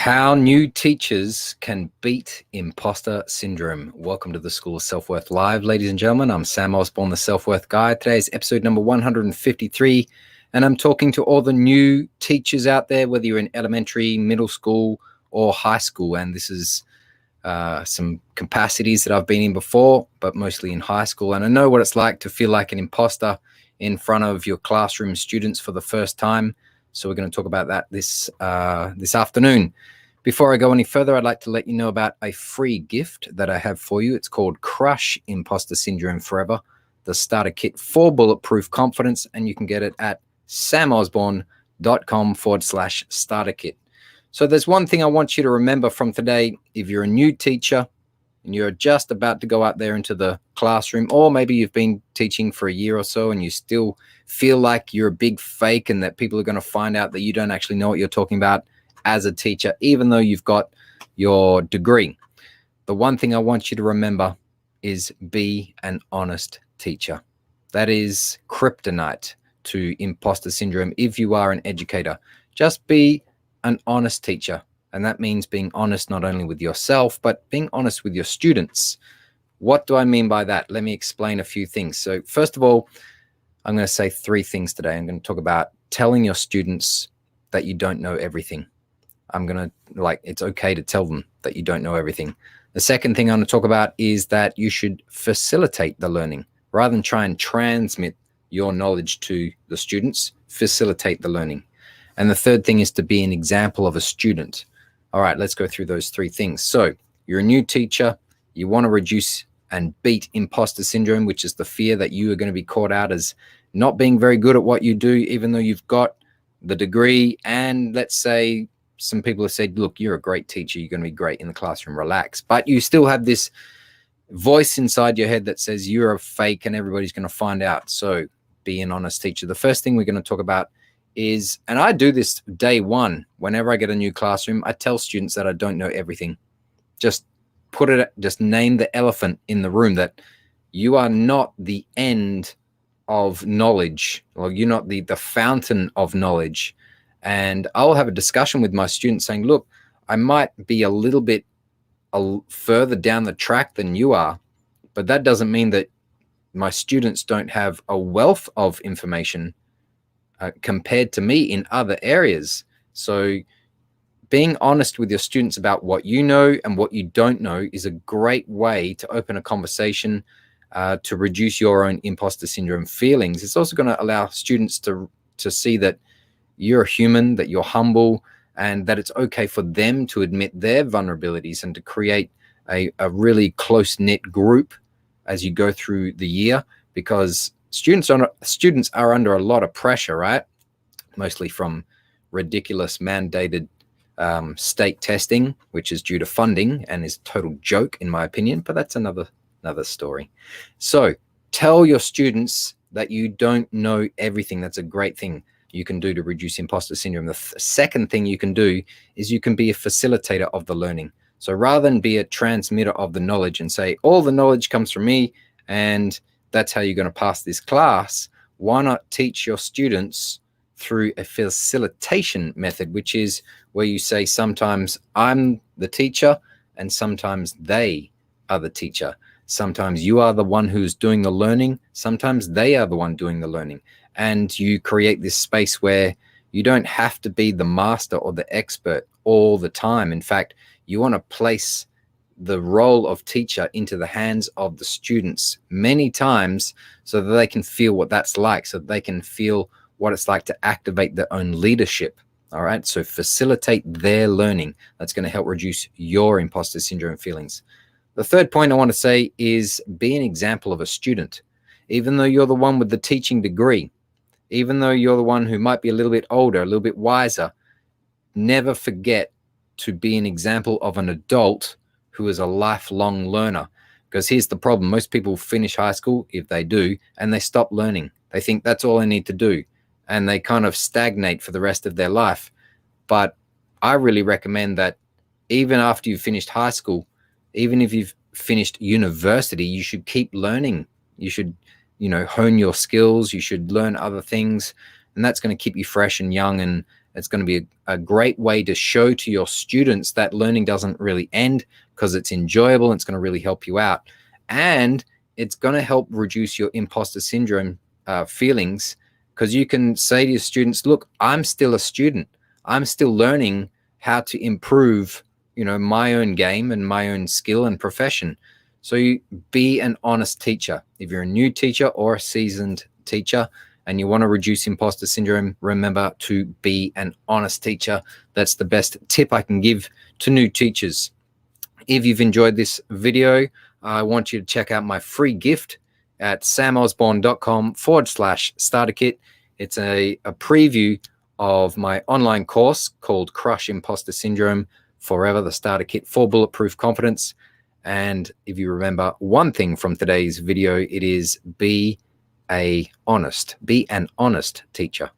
How new teachers can beat imposter syndrome. Welcome to the School of Self-Worth Live, ladies and gentlemen. I'm Sam Osborne, the Self-Worth Guy. Today's episode number 153, and I'm talking to all the new teachers out there, whether you're in elementary, middle school, or high school. And this is some capacities that I've been in before, but mostly in high school. And I know what it's like to feel like an imposter in front of your classroom students for the first time. So we're going to talk about that this afternoon. Before I go any further, I'd like to let you know about a free gift that I have for you. It's called Crush Imposter Syndrome Forever, the starter kit for bulletproof confidence, and you can get it at samosborne.com/starter kit. So there's one thing I want you to remember from today. If you're a new teacher and you're just about to go out there into the classroom, or maybe you've been teaching for a year or so and you still feel like you're a big fake and that people are going to find out that you don't actually know what you're talking about as a teacher, even though you've got your degree. The one thing I want you to remember is be an honest teacher. That is kryptonite to imposter syndrome. If you are an educator, just be an honest teacher. And that means being honest not only with yourself, but being honest with your students. What do I mean by that? Let me explain a few things. So first of all, I'm going to say three things today. I'm going to talk about telling your students that you don't know everything. It's okay to tell them that you don't know everything. The second thing I'm going to talk about is that you should facilitate the learning. Rather than try and transmit your knowledge to the students, facilitate the learning. And the third thing is to be an example of a student. All right, let's go through those three things. So you're a new teacher. You want to reduce and beat imposter syndrome, which is the fear that you are going to be caught out as not being very good at what you do, even though you've got the degree. And let's say some people have said, look, you're a great teacher. You're going to be great in the classroom. Relax. But you still have this voice inside your head that says you're a fake and everybody's going to find out. So be an honest teacher. The first thing we're going to talk about is, and I do this day one, whenever I get a new classroom, I tell students that I don't know everything. Just name the elephant in the room, that you are not the end of knowledge, or you're not the fountain of knowledge. And I'll have a discussion with my students saying, look, I might be a little bit further down the track than you are, but that doesn't mean that my students don't have a wealth of information compared to me in other areas. So being honest with your students about what you know and what you don't know is a great way to open a conversation to reduce your own imposter syndrome feelings. It's also going to allow students to see that you're a human, that you're humble, and that it's okay for them to admit their vulnerabilities and to create a really close-knit group as you go through the year, because students are under a lot of pressure, right? Mostly from ridiculous mandated state testing, which is due to funding and is a total joke in my opinion, but that's another story. So tell your students that you don't know everything. That's a great thing you can do to reduce imposter syndrome. The second thing you can do is you can be a facilitator of the learning. So rather than be a transmitter of the knowledge and say, all the knowledge comes from me and that's how you're going to pass this class, why not teach your students through a facilitation method, which is where you say, sometimes I'm the teacher and sometimes they are the teacher. Sometimes you are the one who's doing the learning. Sometimes they are the one doing the learning. And you create this space where you don't have to be the master or the expert all the time. In fact, you want to place the role of teacher into the hands of the students many times so that they can feel what that's like, so that they can feel what it's like to activate their own leadership. All right. So facilitate their learning. That's going to help reduce your imposter syndrome feelings. The third point I want to say is be an example of a student. Even though you're the one with the teaching degree, even though you're the one who might be a little bit older, a little bit wiser, never forget to be an example of an adult who is a lifelong learner. Because here's the problem. Most people finish high school, if they do, and they stop learning. They think that's all they need to do. And they kind of stagnate for the rest of their life. But I really recommend that even after you've finished high school, even if you've finished university, you should keep learning. You should, hone your skills. You should learn other things. And that's going to keep you fresh and young It's going to be a great way to show to your students that learning doesn't really end, because it's enjoyable and it's going to really help you out. And it's going to help reduce your imposter syndrome feelings, because you can say to your students, look, I'm still a student. I'm still learning how to improve, my own game and my own skill and profession. So you be an honest teacher. If you're a new teacher or a seasoned teacher and you want to reduce imposter syndrome, remember to be an honest teacher. That's the best tip I can give to new teachers. If you've enjoyed this video, I want you to check out my free gift at samosborne.com/starterkit. It's a preview of my online course called Crush Imposter Syndrome Forever, the Starter Kit for Bulletproof Confidence. And if you remember one thing from today's video, it is be an honest teacher.